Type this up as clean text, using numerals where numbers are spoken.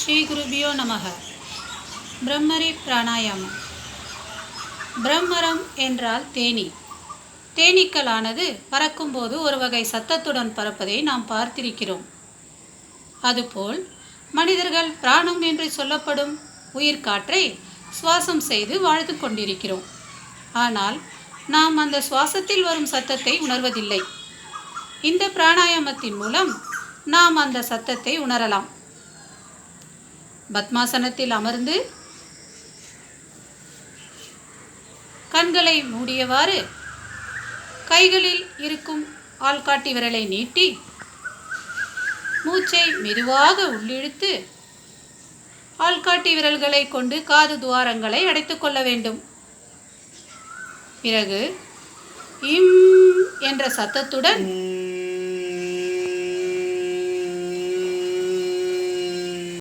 ஸ்ரீ குருபியோ நமக. பிரம்மரி பிராணாயாமம். பிரம்மரம் என்றால் தேனீ. தேனீக்களானது பறக்கும்போது ஒரு வகை சத்தத்துடன் பறப்பதை நாம் பார்த்திருக்கிறோம். அதுபோல் மனிதர்கள் பிராணம் என்று சொல்லப்படும் உயிர்காற்றை சுவாசம் செய்து வாழ்ந்து கொண்டிருக்கிறோம். ஆனால் நாம் அந்த சுவாசத்தில் வரும் சத்தத்தை உணர்வதில்லை. இந்த பிராணாயாமத்தின் மூலம் நாம் அந்த சத்தத்தை உணரலாம். பத்மாசனத்தில் அமர்ந்து கண்களை மூடியவாறு கைகளில் இருக்கும் ஆள்காட்டி விரலை நீட்டி மூச்சை மெதுவாக உள்ளிழுத்து ஆள்காட்டி விரல்களை கொண்டு காது துவாரங்களை அடைத்துக் கொள்ள வேண்டும். பிறகு இம் என்ற சத்தத்துடன்